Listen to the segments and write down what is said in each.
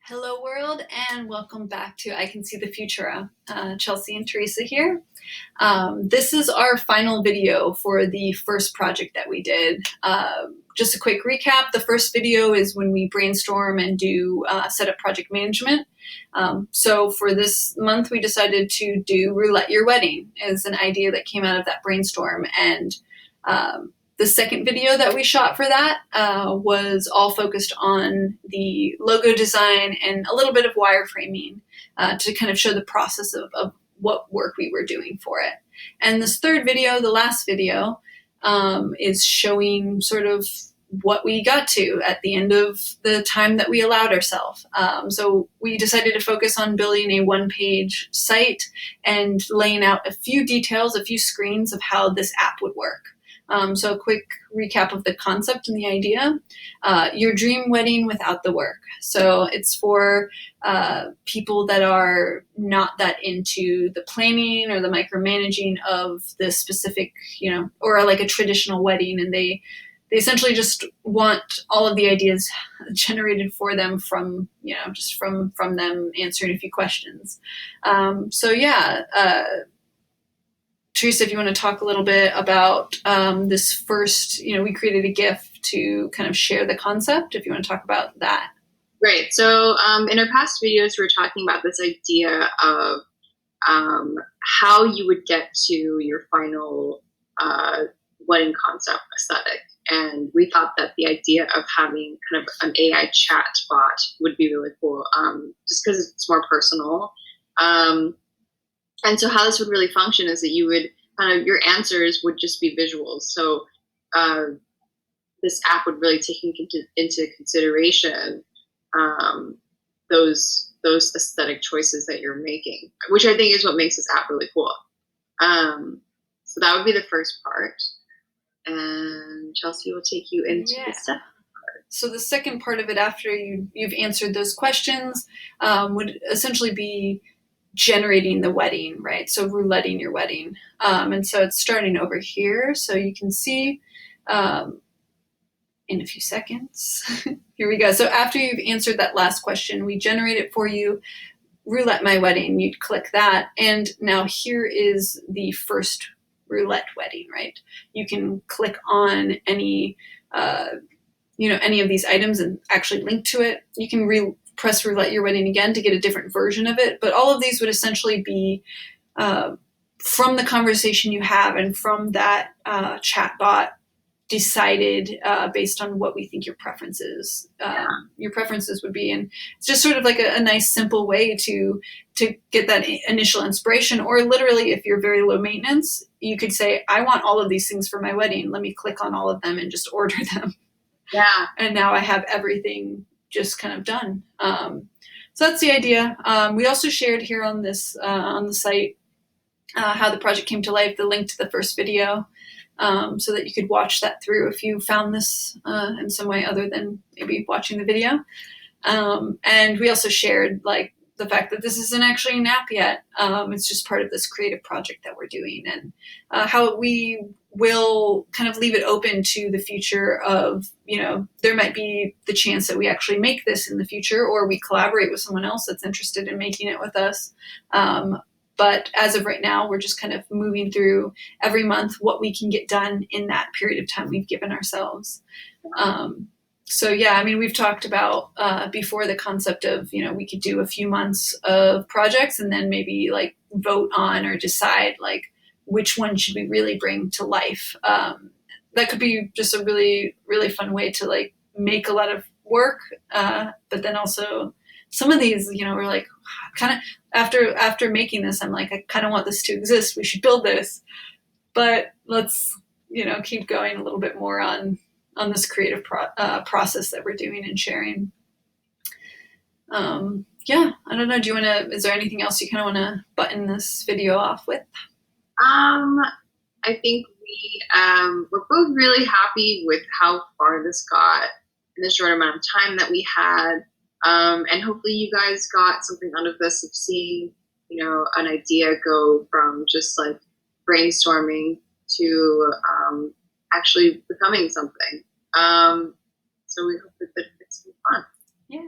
Hello world and welcome back to I Can See the Future. Chelsea and Teresa here. This is our final video for the first project that we did. Just a quick recap. The first video is when we brainstorm and do set up project management. So for this month we decided to do Roulette Your Wedding as an idea that came out of that brainstorm. And the second video that we shot for that was all focused on the logo design and a little bit of wireframing to kind of show the process of what work we were doing for it. And this third video, the last video, is showing sort of what we got to at the end of the time that we allowed ourselves. So we decided to focus on building a one-page site and laying out a few details, a few screens of how this app would work. So a quick recap of the concept and the idea. Your dream wedding without the work. So it's for people that are not that into the planning or the micromanaging of the specific, or like a traditional wedding, and they essentially just want all of the ideas generated for them from, just from them answering a few questions. Teresa, if you want to talk a little bit about this first, we created a GIF to kind of share the concept, if you want to talk about that. Great. So in our past videos, we were talking about this idea of how you would get to your final wedding concept aesthetic. And we thought that the idea of having kind of an AI chat bot would be really cool, just because it's more personal. And so how this would really function is that you would your answers would just be visuals. So this app would really take into consideration those aesthetic choices that you're making, which I think is what makes this app really cool. So that would be the first part. And Chelsea will take you into the second part. So the second part of it, after you've answered those questions, would essentially be generating the wedding, right? So rouletting your wedding. And so it's starting over here. So you can see in a few seconds. Here we go. So after you've answered that last question, we generate it for you. Roulette my wedding. You'd click that. And now here is the first roulette wedding, right? You can click on any, any of these items and actually link to it. You can press Roulette Your Wedding again to get a different version of it. But all of these would essentially be from the conversation you have and from that chat bot decided based on what we think your preferences would be. And it's just sort of like a nice, simple way to get that initial inspiration. Or literally, if you're very low maintenance, you could say, I want all of these things for my wedding. Let me click on all of them and just order them. Yeah. And now I have everything just kind of done. So that's the idea. We also shared here on this on the site how the project came to life, the link to the first video, so that you could watch that through if you found this in some way other than maybe watching the video. And we also shared the fact that this isn't actually an app yet. It's just part of this creative project that we're doing, and how we will kind of leave it open to the future of, there might be the chance that we actually make this in the future, or we collaborate with someone else that's interested in making it with us. But as of right now, we're just kind of moving through every month what we can get done in that period of time we've given ourselves. So yeah, we've talked about before the concept of, we could do a few months of projects and then maybe vote on or decide which one should we really bring to life. That could be just a really, really fun way to make a lot of work. But then also some of these, we're kind of after making this, I'm I kind of want this to exist. We should build this, but let's, keep going a little bit more on this creative process that we're doing and sharing. I don't know. Is there anything else you kind of want to button this video off with? I think we're both really happy with how far this got in the short amount of time that we had. And hopefully you guys got something out of this, of seeing, an idea go from just brainstorming to actually becoming something. So we hope that it's fun. Yeah,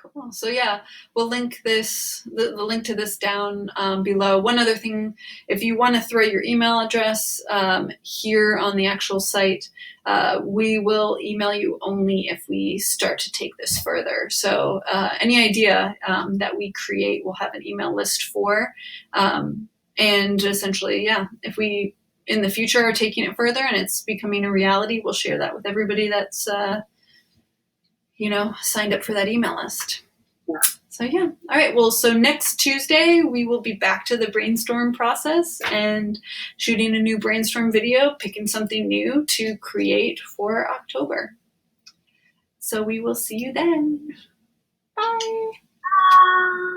cool. Cool. So yeah, we'll link this, the link to this down below. One other thing, if you want to throw your email address here on the actual site, we will email you only if we start to take this further. So any idea that we create, we'll have an email list for. And essentially, yeah, if we in the future are taking it further and it's becoming a reality, we'll share that with everybody that's signed up for that email list. Yeah. So yeah. All right. Well, so next Tuesday, we will be back to the brainstorm process and shooting a new brainstorm video, picking something new to create for October. So we will see you then. Bye. Bye.